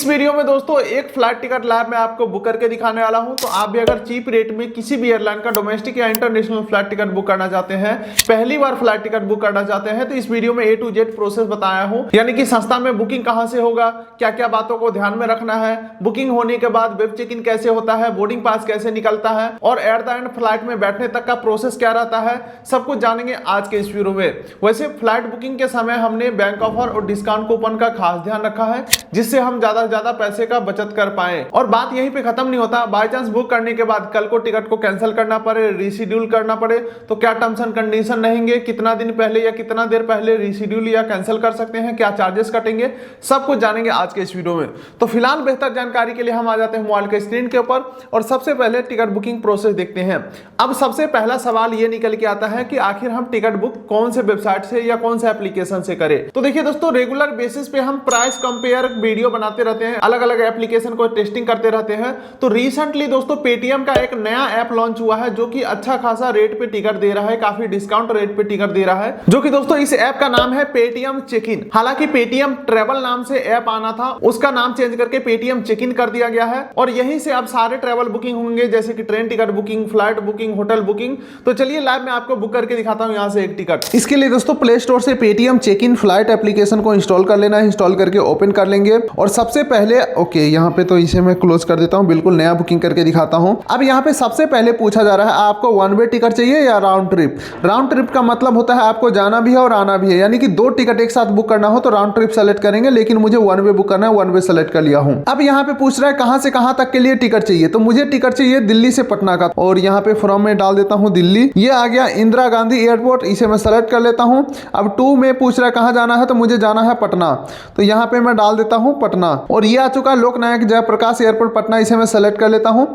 इस वीडियो में दोस्तों एक फ्लाइट टिकट लाइव मैं आपको बुक करके दिखाने वाला हूं। तो आप भी अगर चीप रेट में किसी भी एयरलाइन का डोमेस्टिक या इंटरनेशनल फ्लाइट टिकट बुक करना चाहते हैं, पहली बार फ्लाइट टिकट बुक करना चाहते हैं, तो इस वीडियो में A to Z प्रोसेस बताया हूं। यानी कि संस्था में बुकिंग कहां से होगा, क्या क्या बातों को ध्यान में रखना है, बुकिंग होने के बाद वेब चेक इन कैसे होता है, बोर्डिंग पास कैसे निकलता है और एट द एंड फ्लाइट में बैठने तक का प्रोसेस क्या रहता है, सब कुछ जानेंगे आज के इस वीडियो में। वैसे फ्लाइट बुकिंग के समय हमने बैंक ऑफर और डिस्काउंट कूपन का खास ध्यान रखा है, जिससे हम ज्यादा से ज्यादा पैसे का बचत कर पाए। और बात यहीं पे खत्म नहीं होता, बाय चांस बुक करने के बाद कल को टिकट को कैंसिल करना पड़े, रीशेड्यूल करना पड़े, तो क्या टर्म्स एंड कंडीशन रहेंगे, कितना दिन पहले या कितना देर पहले रीशेड्यूल या कैंसिल कर सकते हैं, क्या चार्जेस कटेंगे, सब कुछ जानेंगे आज के इस वीडियो में। तो फिलहाल बेहतर जानकारी के लिए हम आ जाते हैं मोबाइल के स्क्रीन के ऊपर और सबसे पहले टिकट बुकिंग प्रोसेस देखते हैं। अब सबसे पहला सवाल ये निकल के आता है कि आखिर हम टिकट बुक कौन से वेबसाइट से या कौन से एप्लीकेशन से करें। तो देखिए दोस्तों, रेगुलर बेसिस पे हम प्राइस कंपेयर वीडियो बनाते रहते हैं, अलग अलग एप्लीकेशन को टेस्टिंग करते रहते हैं। तो रिसेंटली दोस्तों पेटीएम का एक नया ऐप लॉन्च हुआ है जो कि अच्छा खासा रेट पे टिकट दे रहा है, काफी डिस्काउंट रेट पे टिकट दे रहा है, जो कि दोस्तों इस ऐप का नाम है पेटीएम चेक इन। हालांकि पेटीएम ट्रेवल नाम से ऐप आना था, उसका नाम चेंज करके पेटीएम चेक इन कर दिया गया है और यहीं से अब सारे ट्रेवल बुकिंग होंगे, जैसे कि train ticket booking, flight booking, hotel booking. तो चलिए लाइव में आपको बुक करके दिखाता हूं यहां से एक टिकट। इसके लिए दोस्तों प्ले स्टोर से Paytm check in flight application को इंस्टॉल कर लेना है। इंस्टॉल करके ओपन कर लेंगे और सबसे पहले यहाँ पे तो इसे मैं क्लोज कर देता हूँ, बिल्कुल नया बुकिंग करके दिखाता हूँ। अब यहाँ पे सबसे पहले पूछा जा रहा है आपको वन वे टिकट चाहिए या राउंड ट्रिप। राउंड ट्रिप का मतलब होता है आपको जाना भी है और आना भी है, यानी कि दो टिकट एक साथ बुक करना हो तो राउंड ट्रिप सेलेक्ट करेंगे, लेकिन मुझे वन वे बुक करना है, वन वे सेलेक्ट कर लिया हूँ। अब यहाँ पे पूछ रहा है कहां से कहां तक के लिए टिकट चाहिए, तो मुझे टिकट चाहिए दिल्ली से पटना का और यहाँ पे फ्रॉम में डाल देता हूँ दिल्ली। ये आ गया इंदिरा गांधी एयरपोर्ट, इसे मैं सेलेक्ट कर लेता हूँ। अब 2 में पूछ रहा है कहां जाना है, तो मुझे जाना है पटना, तो यहाँ पे मैं डाल देता हूँ पटना। और ये आ चुका लोकनायक जयप्रकाश एयरपोर्ट पटना, इसे मैं सेलेक्ट कर लेता हूँ।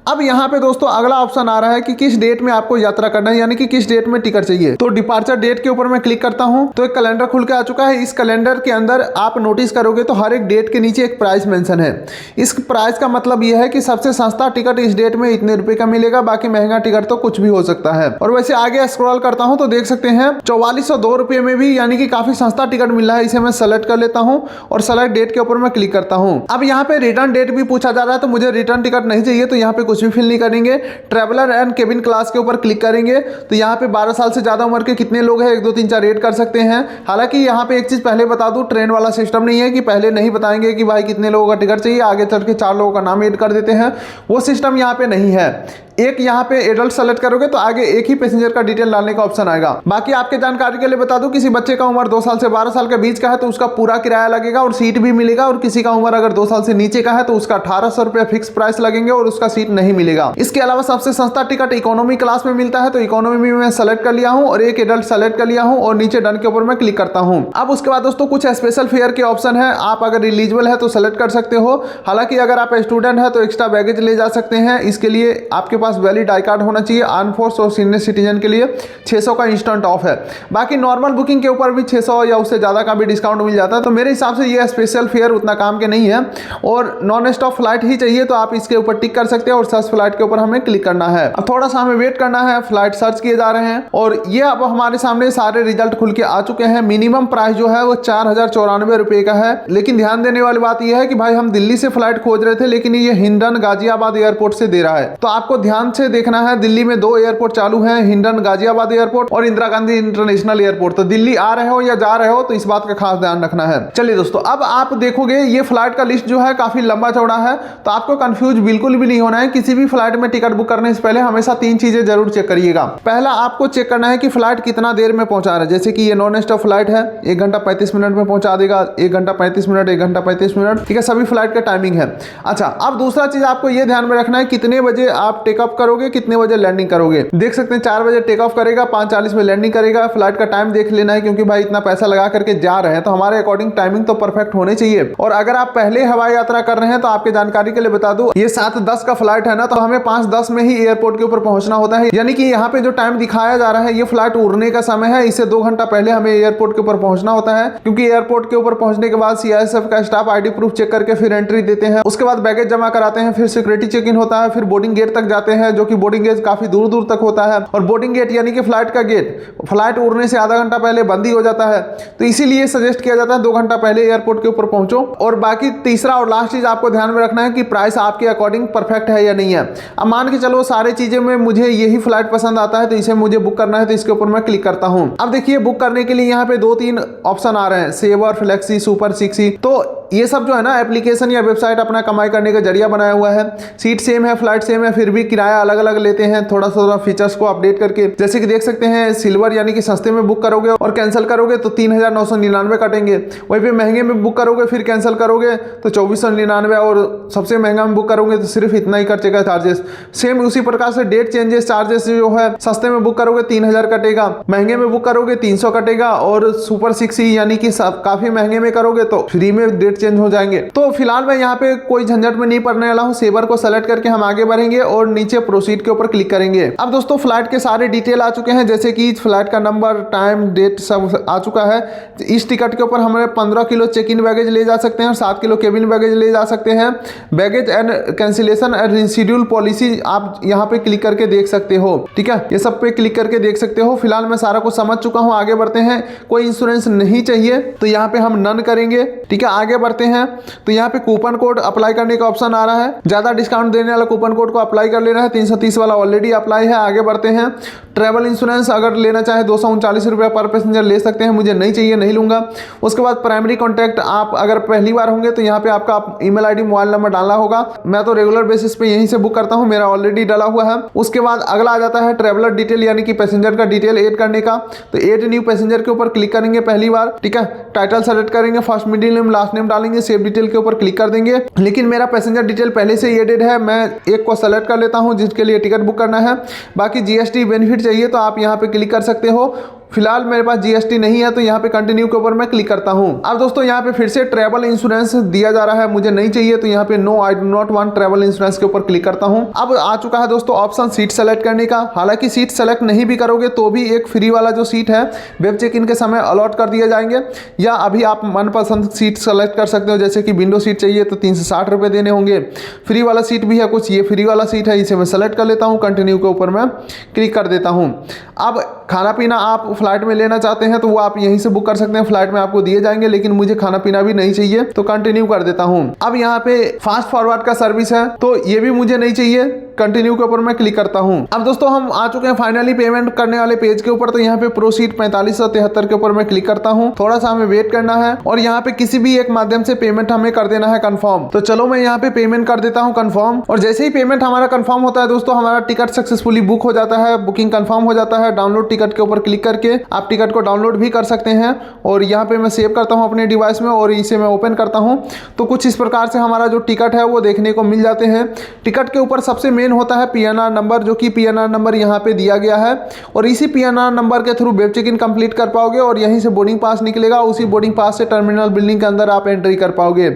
अब यहाँ पे दोस्तों अगला ऑप्शन आ रहा है कि किस डेट में आपको यात्रा करना है, यानी कि किस डेट में टिकट चाहिए। तो डिपार्चर डेट के ऊपर मैं क्लिक करता हूँ तो एक कैलेंडर खुल के आ चुका है। इस कैलेंडर के अंदर आप नोटिस करोगे तो हर एक डेट के नीचे एक प्राइस मेंशन है। इस प्राइस का मतलब यह है कि सबसे सस्ता टिकट इस डेट में इतने रुपए का मिलेगा, बाकी महंगा टिकट तो कुछ भी हो सकता है। और वैसे आगे स्क्रॉल करता हूँ तो देख सकते हैं 4402 रुपये में भी, यानी कि काफी सस्ता टिकट मिल रहा है। इसे मैं सेलेक्ट कर लेता हूँ और सेलेक्ट डेट के ऊपर मैं क्लिक करता हूँ। अब यहाँ पे रिटर्न डेट भी पूछा जा रहा है, तो मुझे रिटर्न टिकट नहीं चाहिए, तो यहाँ पे कुछ भी फिल नहीं करेंगे। ट्रैवलर एंड केबिन क्लास के ऊपर क्लिक करेंगे तो यहाँ पे 12 साल से ज्यादा उम्र के कितने लोग हैं, 1 2 3 4 रेट कर सकते हैं। हालांकि यहाँ पे एक चीज पहले बता दूं, ट्रेन वाला सिस्टम नहीं है कि पहले नहीं बताएंगे कि भाई कितने लोगों का टिकट चाहिए, आगे चल के 4 लोगों का नाम ऐड कर देते हैं, वो सिस्टम यहाँ पे नहीं है। एक यहाँ पे एडल्ट सेलेक्ट करोगे तो आगे एक ही पैसेंजर का डिटेल डालने का ऑप्शन आएगा। बाकी आपके जानकारी के लिए बता दूं, किसी बच्चे का उम्र 2 साल से 12 साल के बीच का है तो उसका पूरा किराया लगेगा और सीट भी मिलेगा, और किसी का उम्र अगर 2 साल से नीचे का है तो उसका 1800 रुपये फिक्स प्राइस लगेंगे और उसका सीट नहीं मिलेगा। इसके अलावा सबसे सस्ता टिकट इकोनॉमी क्लास में मिलता है, तो इकोनॉमी में मैं सेलेक्ट कर लिया हूँ और एक एडल्ट सेलेक्ट कर लिया हूँ और नीचे डन के ऊपर मैं क्लिक करता हूँ। अब उसके बाद दोस्तों कुछ स्पेशल फेयर के ऑप्शन है, आप अगर एलिजिबल है तो सेलेक्ट कर सकते हो। हालांकि अगर आप स्टूडेंट है तो एक्स्ट्रा बैगेज ले जा सकते हैं, इसके लिए आपके पास वैलिड आई कार्ड होना चाहिए। आर्म फोर्स और सीनियर सिटीजन के लिए 600 का इंस्टेंट ऑफ है। बाकी नॉर्मल बुकिंग के ऊपर भी 600 या उससे ज्यादा का भी डिस्काउंट मिल जाता है, तो मेरे हिसाब से ये स्पेशल फेयर उतना काम के नहीं है। और नॉन स्टॉप फ्लाइट ही चाहिए तो आप इसके ऊपर टिक कर सकते हैं और सर्च फ्लाइट के ऊपर हमें क्लिक करना है। अब थोड़ा सा हमें वेट करना है, फ्लाइट सर्च किए जा रहे हैं और ये अब हमारे सामने सारे रिजल्ट खुल के आ चुके हैं। मिनिमम प्राइस जो है वो 4094 रुपए का है, लेकिन ध्यान देने वाली बात यह है कि भाई हम दिल्ली से फ्लाइट खोज रहे थे, लेकिन ये हिंडन गाजियाबाद एयरपोर्ट से दे रहा है। तो आपको ध्यान से देखना है, दिल्ली में 2 एयरपोर्ट चालू हैं, हिंडन गाजियाबाद एयरपोर्ट और इंदिरा गांधी इंटरनेशनल एयरपोर्ट। तो दिल्ली आ रहे हो या जा रहे हो तो इस बात का खास ध्यान रखना है। चलिए दोस्तों, अब आप देखोगे ये फ्लाइट का लिस्ट जो है काफी लंबा चौड़ा है, तो आपको कंफ्यूज बिल्कुल भी नहीं होना है। किसी भी फ्लाइट में टिकट बुक करने से पहले हमेशा 3 चीजें जरूर चेक करिएगा। पहला आपको चेक करना है कि फ्लाइट कितना देर में पहुंचा रहा है, जैसे कि ये नॉन स्टॉप फ्लाइट है, 1 घंटा 35 मिनट में पहुंचा देगा, 1 घंटा 35 मिनट, 1 घंटा 35 मिनट, ठीक है, सभी फ्लाइट का टाइमिंग है। अच्छा, अब दूसरा चीज आपको ये ध्यान में रखना है कितने बजे आप टेकअप करोगे, कितने बजे लैंडिंग करोगे। देख सकते हैं 4 बजे टेक ऑफ करेगा, 5:40 में लैंडिंग करेगा। फ्लाइट का टाइम देख लेना है, क्योंकि भाई इतना पैसा लगा करके जा रहे हैं तो हमारे अकॉर्डिंग टाइमिंग तो परफेक्ट होनी चाहिए। और अगर आप पहले हवाई यात्रा कर रहे हैं तो आपके जानकारी के लिए बता दूं, ये 7:10 का फ्लाइट है ना, तो हमें 5:10 में ही एयरपोर्ट के ऊपर पहुंचना होता है। यानी कि यहाँ पे जो टाइम दिखाया जा रहा है ये फ्लाइट उड़ने का समय है, इससे 2 घंटा पहले हमें एयरपोर्ट के ऊपर पहुंचना होता है। क्योंकि एयरपोर्ट के ऊपर पहुंचने के बाद CISF का स्टाफ ID प्रूफ चेक करके फिर एंट्री देते हैं, उसके बाद बैगेज जमा कराते हैं, फिर सिक्योरिटी चेक इन होता है, फिर बोर्डिंग गेट तक जाते हैं, जो कि बोर्डिंग गेट काफी दूर दूर तक होता है। और बोर्डिंग गेट यानी कि फ्लाइट का गेट फ्लाइट उड़ने से आधा घंटा पहले बंद ही हो जाता है, तो इसीलिए सजेस्ट किया जाता है 2 घंटा पहले एयरपोर्ट के ऊपर पहुंचो। और बाकी बाकी तीसरा और लास्ट चीज आपको ध्यान में रखना है कि प्राइस आपके अकॉर्डिंग परफेक्ट है या नहीं है। अब मान के चलो सारी चीजें में मुझे यही फ्लाइट पसंद आता है तो इसे मुझे बुक करना है, तो इसके ऊपर मैं क्लिक करता हूं। अब देखिए बुक करने के लिए यहाँ पे 2-3 ऑप्शन आ रहे हैं, सेवर, फ्लेक्सी, सुपर, 6E। तो ये सब जो है ना एप्लीकेशन या वेबसाइट अपना कमाई करने का जरिया बनाया हुआ है। सीट सेम है, फ्लाइट सेम है, फिर भी किराया अलग अलग लेते हैं, थोड़ा थोड़ा फीचर्स को अपडेट करके। जैसे कि देख सकते हैं सिल्वर यानी कि सस्ते में बुक करोगे और कैंसिल करोगे तो 3999 कटेंगे। वहीं पे महंगे में बुक करोगे फिर कैंसिल करोगे तो 2499, और सबसे महंगा में बुक करोगे तो सिर्फ इतना ही कटेगा चार्जेस। सेम उसी प्रकार से डेट चेंजेस चार्जेस जो है, सस्ते में बुक करोगे 3000 कटेगा, महंगे में बुक करोगे 300 कटेगा, और सुपर 6E यानी कि काफी महंगे में करोगे तो फ्री में डेट चेंज हो जाएंगे। तो फिलहाल मैं यहाँ पे कोई झंझट में नहीं पड़ने वाला हूँ। सेवर को सेलेक्ट करके हम आगे बढ़ेंगे और नीचे प्रोसीड के ऊपर क्लिक करेंगे। अब दोस्तों फ्लाइट के सारे डिटेल आ चुके हैं, जैसे कि फ्लाइट का नंबर, टाइम, डेट सब आ चुका है। इस टिकट के ऊपर हमें 15 किलो चेक इन बैगेज ले जा सकते हैं और 7 किलो केबिन बैगेज ले जा सकते हैं। Baggage and cancellation and reschedule policy आप यहाँ पे क्लिक करके देख सकते हो। ठीक है, ये सब पे क्लिक करके देख सकते हो। फिलहाल मैं सारा कुछ समझ चुका हूँ, आगे बढ़ते हैं। कोई इंश्योरेंस नहीं चाहिए तो यहाँ पे हम नन करेंगे। ठीक है, आगे बढ़ते हैं। तो यहाँ पे कूपन कोड अप्लाई करने का ऑप्शन आ रहा है, ज्यादा डिस्काउंट देने वाला कूपन कोड को अप्लाई कर लेना है। 330 वाला ऑलरेडी अप्लाई है। आगे बढ़ते हैं। ट्रैवल इंश्योरेंस अगर लेना चाहे 239 रुपया पर पैसेंजर ले सकते हैं, मुझे नहीं चाहिए, नहीं लूंगा। उसके बाद प्राइमरी कॉन्टैक्ट, आप अगर पहली बार होंगे तो यहाँ पे आपका ईमेल आईडी, मोबाइल नंबर डालना होगा। मैं तो रेगुलर बेसिस पे यहीं से बुक करता हूँ, मेरा ऑलरेडी डाला हुआ है। उसके बाद अगला आ जाता है ट्रैवलर डिटेल यानी कि पैसेंजर का डिटेल ऐड करने का। तो ऐड न्यू पैसेंजर के ऊपर क्लिक करेंगे पहली बार। ठीक है, टाइटल सेलेक्ट करेंगे, first middle name last name डालेंगे, सेव डिटेल के ऊपर क्लिक कर देंगे। लेकिन मेरा पैसेंजर डिटेल पहले से ही एडेड है, मैं एक को सेलेक्ट कर लेता हूं जिसके लिए टिकट बुक करना है। बाकी जीएसटी बेनिफिट चाहिए तो आप यहां पे क्लिक कर सकते हो। फिलहाल मेरे पास जीएसटी नहीं है तो यहाँ पे कंटिन्यू के ऊपर मैं क्लिक करता हूँ। अब दोस्तों यहाँ पे फिर से ट्रैवल इंश्योरेंस दिया जा रहा है, मुझे नहीं चाहिए तो यहाँ पे no I do not want travel insurance के ऊपर क्लिक करता हूँ। अब आ चुका है दोस्तों ऑप्शन सीट सेलेक्ट करने का। हालांकि सीट सेलेक्ट नहीं भी करोगे तो भी एक फ्री वाला जो सीट है वेब चेक इन के समय अलॉट कर दिए जाएंगे, या अभी आप मनपसंद सीट सेलेक्ट कर सकते हो। जैसे कि विंडो सीट चाहिए तो 360 रुपये देने होंगे। फ्री वाला सीट भी है कुछ, ये फ्री वाला सीट है, इसे मैं सेलेक्ट कर लेता हूँ। कंटिन्यू के ऊपर मैं क्लिक कर देता हूँ। अब खाना पीना आप फ्लाइट में लेना चाहते हैं तो वो आप यहीं से बुक कर सकते हैं, फ्लाइट में आपको दिए जाएंगे। लेकिन मुझे खाना पीना भी नहीं चाहिए तो कंटिन्यू कर देता हूं। अब यहाँ पे फास्ट फॉरवर्ड का सर्विस है तो ये भी मुझे नहीं चाहिए, कंटिन्यू के ऊपर मैं क्लिक करता हूं। अब दोस्तों हम आ चुके हैं फाइनली पेमेंट करने वाले पेज के ऊपर। तो यहाँ पे प्रोसीड 4573 के ऊपर मैं क्लिक करता हूं। थोड़ा सा हमें वेट करना है और यहाँ पे किसी भी एक माध्यम से पेमेंट हमें कर देना है कंफर्म। तो चलो मैं यहाँ पे पेमेंट कर देता हूँ कंफर्म। और जैसे ही पेमेंट हमारा कंफर्म होता है दोस्तों, हमारा टिकट सक्सेसफुली बुक हो जाता है, बुकिंग कंफर्म हो जाता है। डाउनलोड टिकट के ऊपर क्लिक करके आप टिकट को डाउनलोड भी कर सकते हैं। और यहाँ पे मैं सेव करता हूँ अपने डिवाइस में और इसे मैं ओपन करता हूँ। तो कुछ इस प्रकार से हमारा जो टिकट है वो देखने को मिल जाते हैं। टिकट के ऊपर सबसे मेन होता है पीएनआर नंबर, जो कि पीएनआर नंबर यहाँ पे दिया गया है। और इसी पीएनआर नंबर के through web check in complete कर पाओगे और यहीं से बोर्डिंग पास निकलेगा। उसी बोर्डिंग पास से टर्मिनल बिल्डिंग के अंदर आप एंट्री कर पाओगे।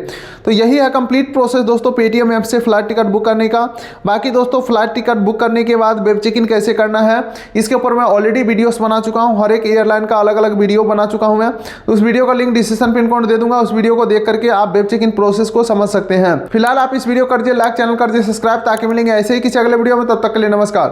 तो यही है कंप्लीट प्रोसेस दोस्तों पेटीएम ऐप से फ्लाइट टिकट बुक करने का। बाकी दोस्तों फ्लाइट टिकट बुक करने के बाद वेब चेक इन कैसे करना है इसके ऊपर मैं ऑलरेडी वीडियोस बना चुका हूँ। हर एक एयरलाइन का अलग अलग वीडियो बना चुका हूँ मैं। उस वीडियो का लिंक डिस्क्रिप्शन पिन कोड दे दूंगा, उस वीडियो को देख करके आप वेब चेक इन प्रोसेस को समझ सकते हैं। फिलहाल आप इस वीडियो कर दीजिए लाइक, चैनल कर दीजिए सब्सक्राइब, ताकि मिलेंगे ऐसे ही किसी अगले वीडियो में। तब तक के लिए नमस्कार।